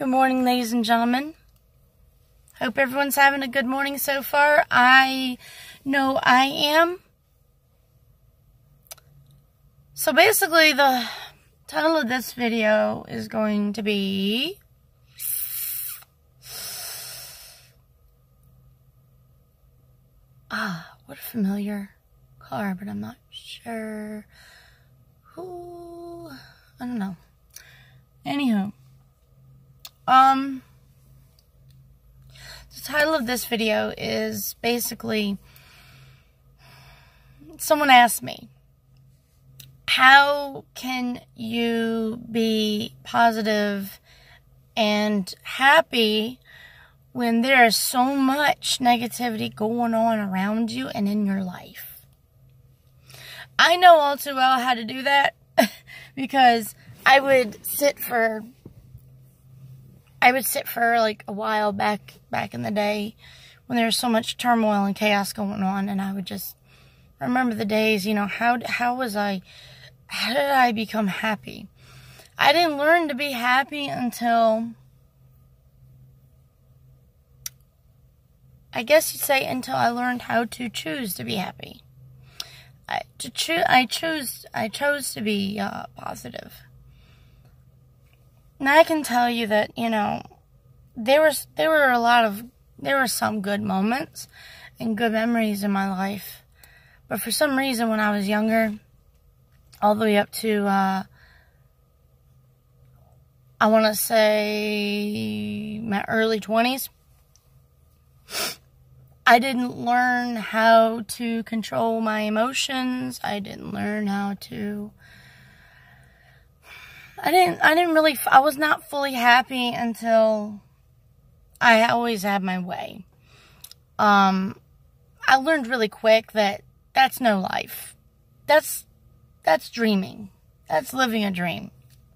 Good morning, ladies and gentlemen. Hope everyone's having a good morning so far. I know I am. So basically, the title of this video is going to be what a familiar car, but I'm not sure who. I don't know. Anywho. The title of this video is basically, someone asked me, how can you be positive and happy when there is so much negativity going on around you and in your life? I know all too well how to do that because I would sit for like a while back in the day when there was so much turmoil and chaos going on, and I would just remember the days, how did I become happy? I didn't learn to be happy until, I guess you'd say, until I learned how to choose to be happy. I chose to be positive. Now I can tell you that, there were some good moments and good memories in my life. But for some reason when I was younger, all the way up to, I want to say my early 20s, I didn't learn how to control my emotions. I didn't learn how to... I was not fully happy until I always had my way. I learned really quick that that's no life. That's dreaming. That's living a dream.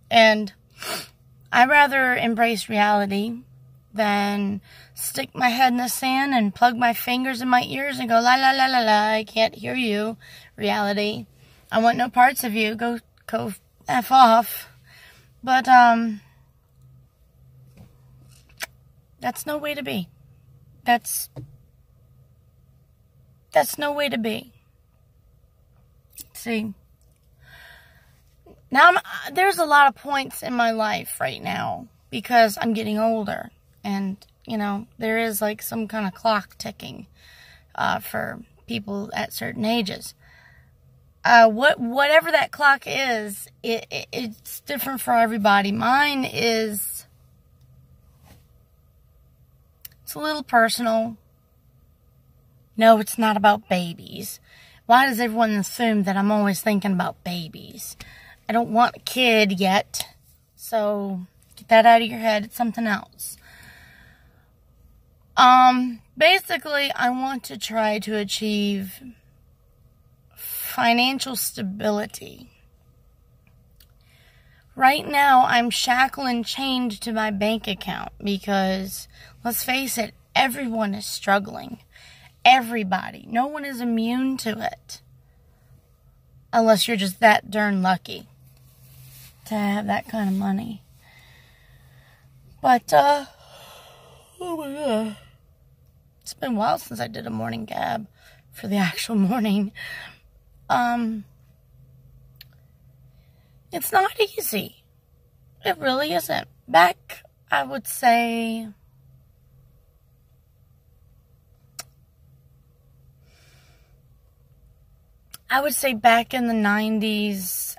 And I'd rather embrace reality than stick my head in the sand and plug my fingers in my ears and go, la la la la la, I can't hear you, reality. I want no parts of you. Go F off. But, that's no way to be. That's no way to be. See, now there's a lot of points in my life right now because I'm getting older, and, there is like some kind of clock ticking, for people at certain ages. Whatever that clock is, it's different for everybody. Mine is, it's a little personal. No, it's not about babies. Why does everyone assume that I'm always thinking about babies? I don't want a kid yet, so get that out of your head. It's something else. Basically, I want to try to achieve financial stability. Right now, I'm shackling chained to my bank account because, let's face it, everyone is struggling. Everybody. No one is immune to it. Unless you're just that darn lucky to have that kind of money. But, oh my God. It's been a while since I did a morning gab for the actual morning. It's not easy. It really isn't. Back, I would say, back in the 90s,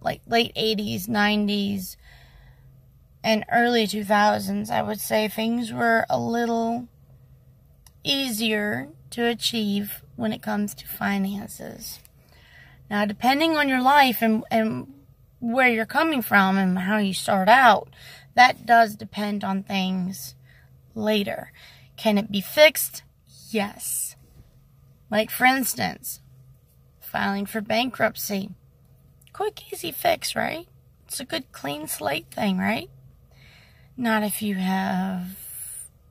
like late 80s, 90s, and early 2000s, I would say things were a little easier to achieve when it comes to finances. Now, depending on your life and where you're coming from and how you start out, that does depend on things later. Can it be fixed? Yes. Like, for instance, filing for bankruptcy. Quick, easy fix, right? It's a good, clean slate thing, right? Not if you have...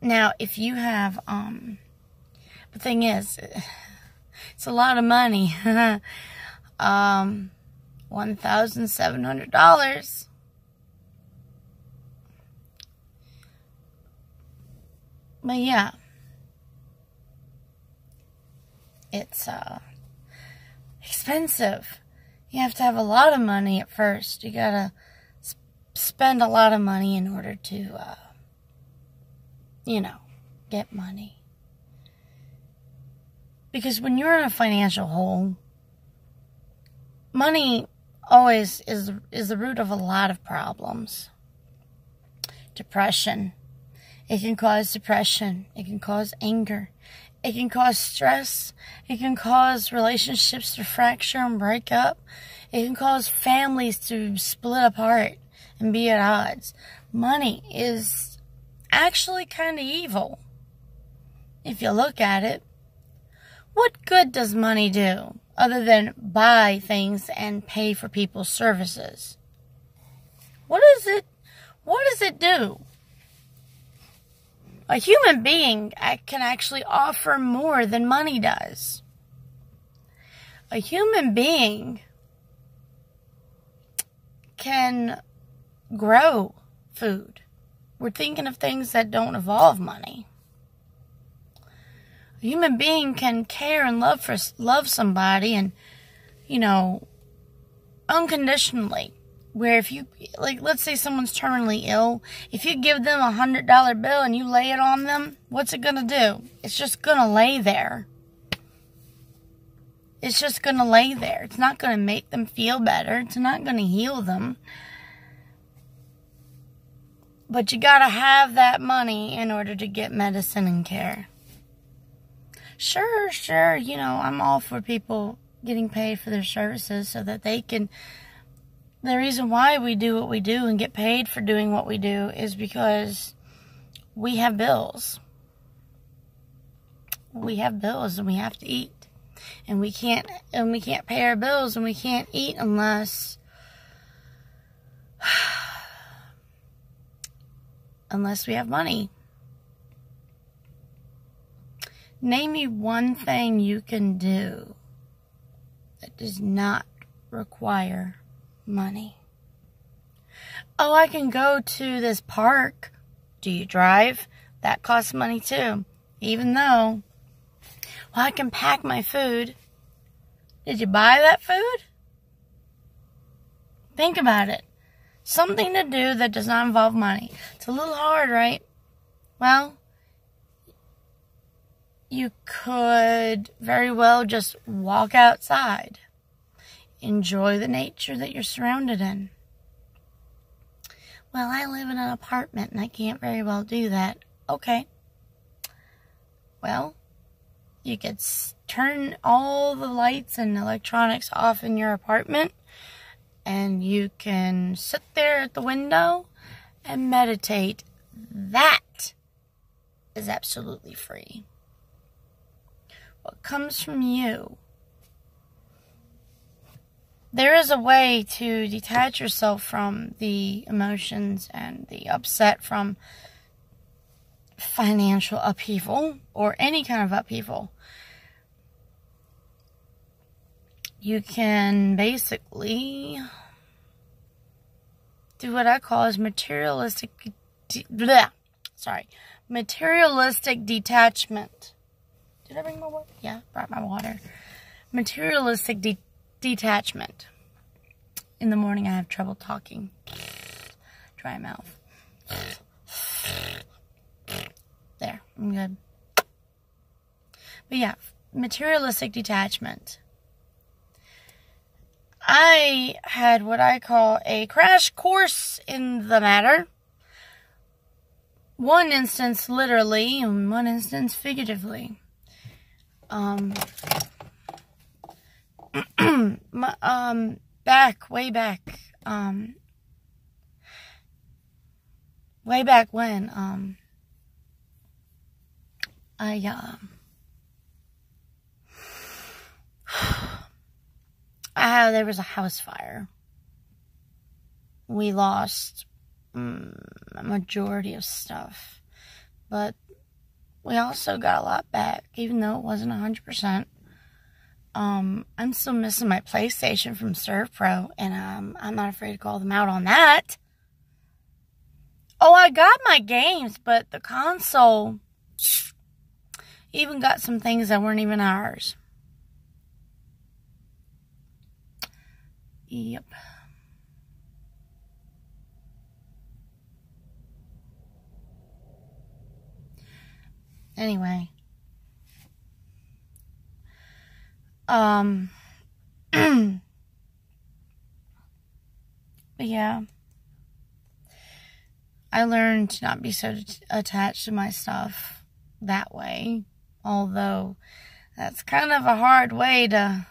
Now, if you have, the thing is, it's a lot of money. $1,700. But yeah, it's expensive. You have to have a lot of money at first. You gotta spend a lot of money in order to, get money. Because when you're in a financial hole, money always is the root of a lot of problems. Depression. It can cause depression. It can cause anger. It can cause stress. It can cause relationships to fracture and break up. It can cause families to split apart and be at odds. Money is actually kind of evil, if you look at it. What good does money do other than buy things and pay for people's services? What does it do? A human being can actually offer more than money does. A human being can grow food. We're thinking of things that don't involve money. A human being can care and love somebody and, unconditionally. Where if you, let's say someone's terminally ill, if you give them $100 bill and you lay it on them, what's it gonna do? It's just gonna lay there. It's just gonna lay there. It's not gonna make them feel better. It's not gonna heal them. But you gotta have that money in order to get medicine and care. Sure, I'm all for people getting paid for their services so that they can. The reason why we do what we do and get paid for doing what we do is because we have bills. We have bills and we have to eat. And we can't pay our bills and we can't eat unless we have money. Name me one thing you can do that does not require money. Oh, I can go to this park. Do you drive? That costs money too. Even though, I can pack my food. Did you buy that food? Think about it. Something to do that does not involve money. It's a little hard, right? Well, you could very well just walk outside. Enjoy the nature that you're surrounded in. Well, I live in an apartment and I can't very well do that. Okay. Well, you could turn all the lights and electronics off in your apartment and you can sit there at the window and meditate. That is absolutely free. What comes from you? There is a way to detach yourself from the emotions and the upset from financial upheaval or any kind of upheaval. You can basically do what I call as materialistic detachment. Did I bring my water? Yeah, brought my water. Materialistic detachment. In the morning I have trouble talking. Dry mouth. There, I'm good. But yeah, materialistic detachment. I had what I call a crash course in the matter. One instance literally and one instance figuratively. Way back when, there was a house fire. We lost a majority of stuff, but we also got a lot back, even though it wasn't 100%. I'm still missing my PlayStation from ServPro, and I'm not afraid to call them out on that. Oh, I got my games, but the console Even got some things that weren't even ours. Yep. Anyway. But yeah. I learned to not be so attached to my stuff that way. Although, that's kind of a hard way to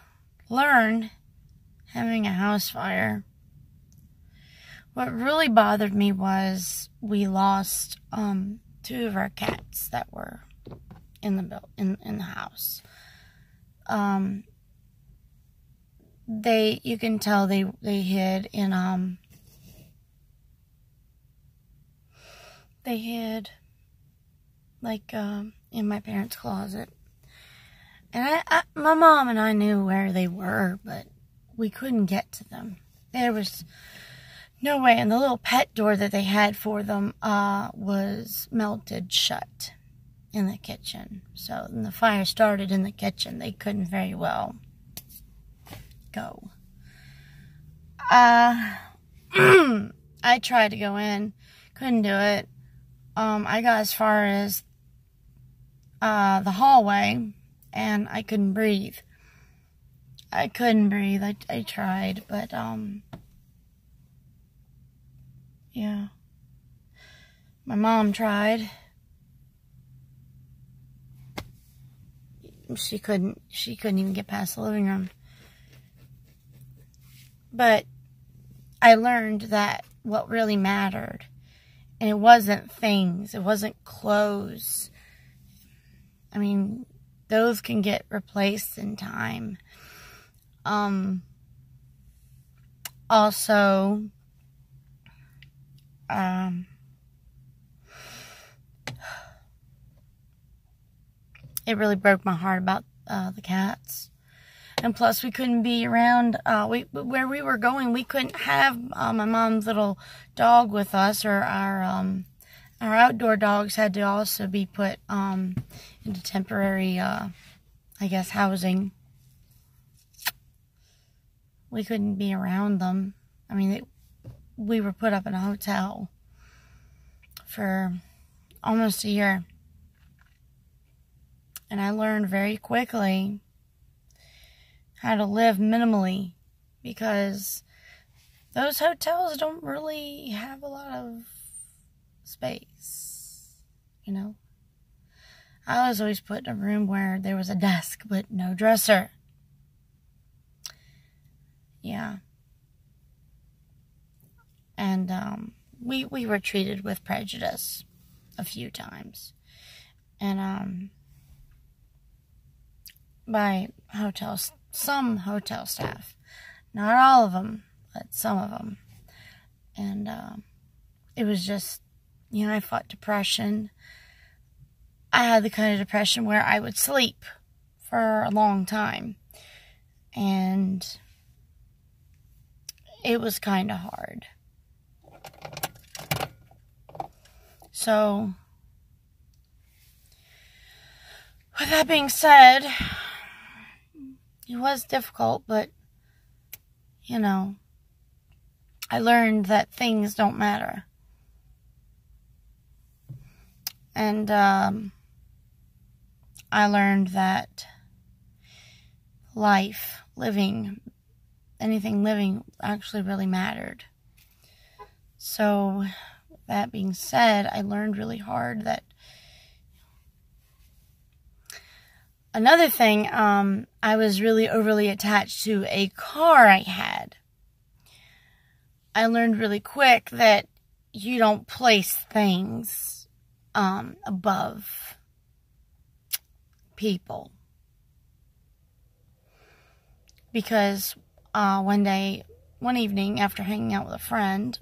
learn, having a house fire. What really bothered me was we lost 2 of our cats that were in the house. You can tell they hid in in my parents' closet. And my mom and I knew where they were, but we couldn't get to them. There was no way. And the little pet door that they had for them was melted shut in the kitchen. So when the fire started in the kitchen, they couldn't very well go. I tried to go in. Couldn't do it. I got as far as the hallway, and I couldn't breathe. I tried, but, yeah. My mom tried. She couldn't even get past the living room. But I learned that what really mattered, and it wasn't things, it wasn't clothes. I mean, those can get replaced in time. Also, it really broke my heart about the cats. And plus, we couldn't be around, where we were going, we couldn't have my mom's little dog with us, or our outdoor dogs had to also be put into temporary, I guess, housing. We couldn't be around them. I mean, we were put up in a hotel for almost a year. And I learned very quickly how to live minimally, because those hotels don't really have a lot of space, you know. I was always put in a room where there was a desk but no dresser. Yeah. And we were treated with prejudice a few times. And by some hotel staff. Not all of them, but some of them. And it was just, you know, I fought depression. I had the kind of depression where I would sleep for a long time. And it was kind of hard. So, with that being said, it was difficult, but, you know, I learned that things don't matter. And I learned that life, living, anything living actually really mattered. So, that being said, I learned really hard that another thing, I was really overly attached to a car I had. I learned really quick that you don't place things above people. Because one evening after hanging out with a friend,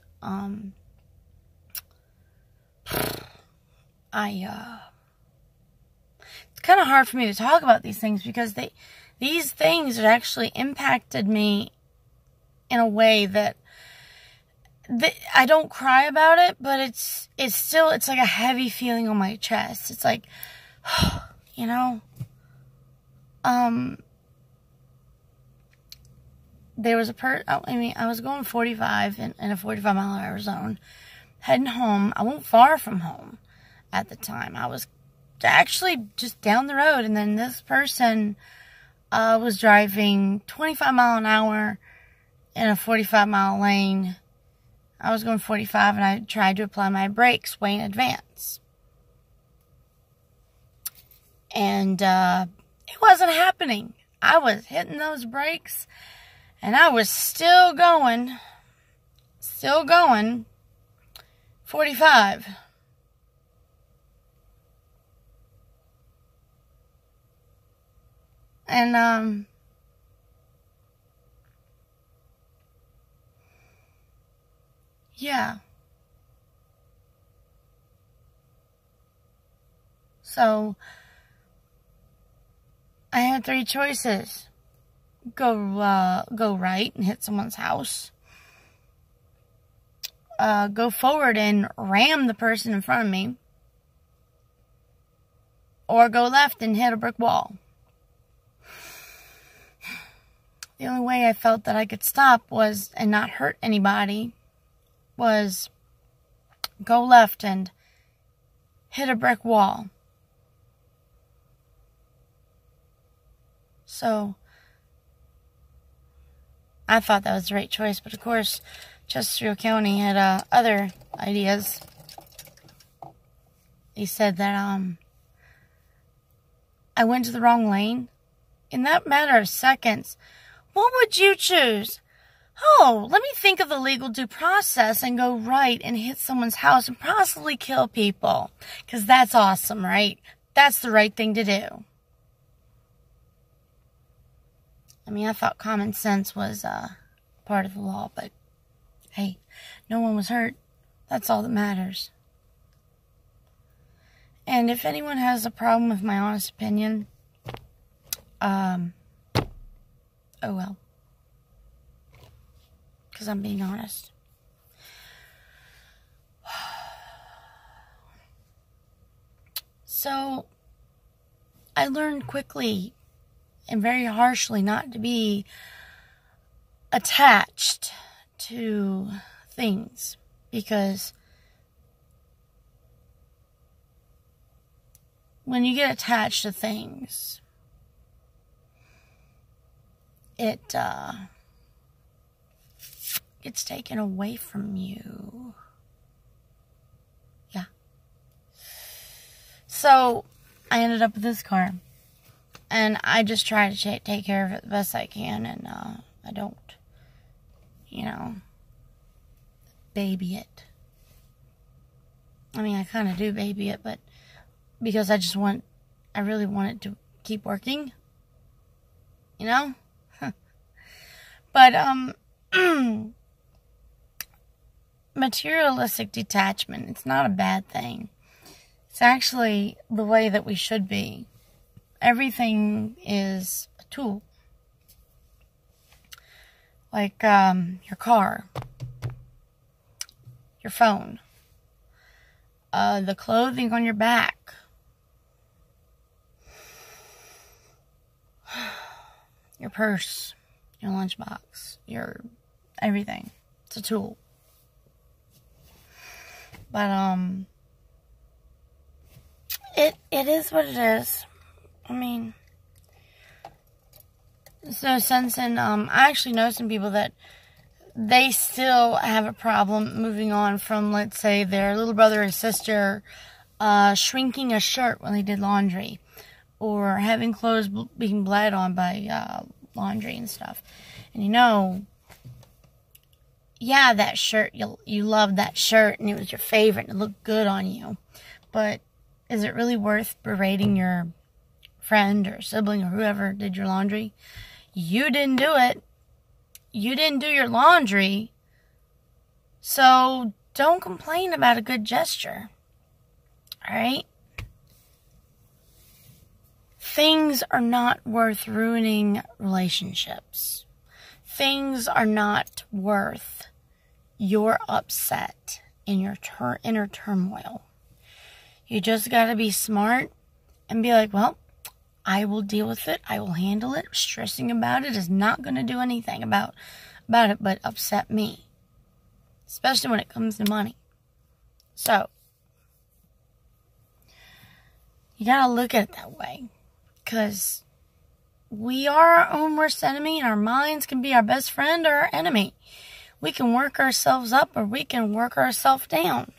it's kind of hard for me to talk about these things because these things actually impacted me in a way that I don't cry about it, but it's like a heavy feeling on my chest. It's like, you know, there was I was going 45 in a 45-mile-an-hour zone, heading home. I wasn't far from home at the time. I was actually just down the road, and then this person was driving 25 mile an hour in a 45-mile lane. I was going 45, and I tried to apply my brakes way in advance. And it wasn't happening. I was hitting those brakes, and I was still going 45. And, yeah. So, I had 3 choices. Go right and hit someone's house. Go forward and ram the person in front of me. Or go left and hit a brick wall. The only way I felt that I could stop and not hurt anybody was go left and hit a brick wall. So I thought that was the right choice, but of course Chesterfield County had other ideas. He said that I went to the wrong lane. In that matter of seconds, what would you choose? Oh, let me think of the legal due process and go right and hit someone's house and possibly kill people. Because that's awesome, right? That's the right thing to do. I mean, I thought common sense was part of the law, but hey, no one was hurt. That's all that matters. And if anyone has a problem with my honest opinion, oh well. Because I'm being honest. So, I learned quickly and very harshly not to be attached to things. Because when you get attached to things, it gets taken away from you. Yeah. So, I ended up with this car. And I just try to take care of it the best I can. And I don't, baby it. I mean, I kind of do baby it, but because I really want it to keep working. But, materialistic detachment, it's not a bad thing. It's actually the way that we should be. Everything is a tool. Like, your car, your phone, the clothing on your back, your purse, your lunchbox, your everything. It's a tool. But, it is what it is. I mean, there's no sense in, I actually know some people that they still have a problem moving on from, let's say, their little brother or sister shrinking a shirt when they did laundry, or having clothes being bled on by laundry and stuff. And yeah, that shirt, you loved that shirt and it was your favorite and it looked good on you, but is it really worth berating your friend or sibling or whoever did your laundry? You didn't do it. You didn't do your laundry. So don't complain about a good gesture. Alright? Things are not worth ruining relationships. Things are not worth you're upset in your inner turmoil. You just got to be smart and be like, well, I will deal with it. I will handle it. Stressing about it is not going to do anything about it but upset me. Especially when it comes to money. So, you got to look at it that way. Because we are our own worst enemy, and our minds can be our best friend or our enemy. We can work ourselves up or we can work ourselves down.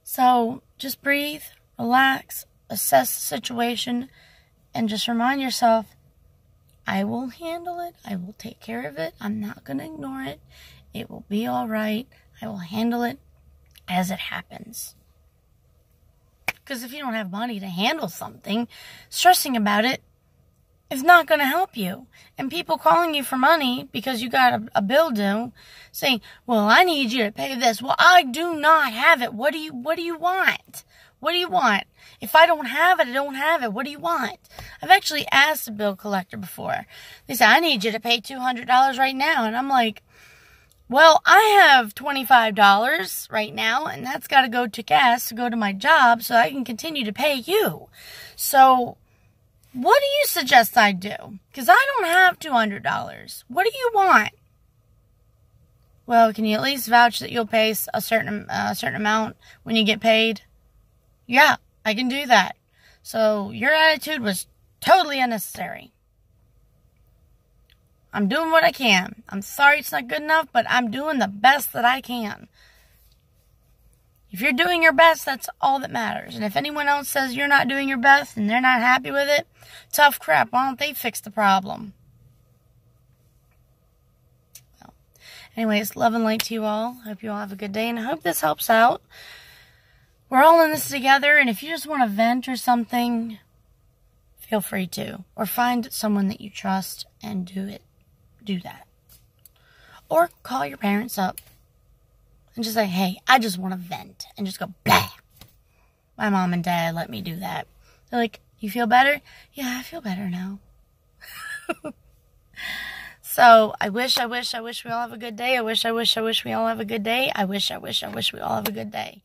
So, just breathe, relax, assess the situation, and just remind yourself, I will handle it. I will take care of it. I'm not going to ignore it. It will be all right. I will handle it as it happens. Because if you don't have money to handle something, stressing about it is not going to help you. And people calling you for money because you got a bill due, saying, well, I need you to pay this. Well, I do not have it. What do you want? What do you want? If I don't have it, I don't have it. What do you want? I've actually asked a bill collector before. They said, I need you to pay $200 right now. And I'm like, well, I have $25 right now, and that's got to go to gas to go to my job so I can continue to pay you. So, what do you suggest I do? Because I don't have $200. What do you want? Well, can you at least vouch that you'll pay a certain amount when you get paid? Yeah, I can do that. So, your attitude was totally unnecessary. I'm doing what I can. I'm sorry it's not good enough, but I'm doing the best that I can. If you're doing your best, that's all that matters. And if anyone else says you're not doing your best and they're not happy with it, tough crap. Why don't they fix the problem? Well, anyways, love and light to you all. Hope you all have a good day, and I hope this helps out. We're all in this together, and if you just want to vent or something, feel free to. Or find someone that you trust and do that. Or call your parents up and just say, hey, I just want to vent. And just go, blah. My mom and dad let me do that. They're like, you feel better? Yeah, I feel better now. So, I wish we all have a good day. I wish we all have a good day. I wish we all have a good day.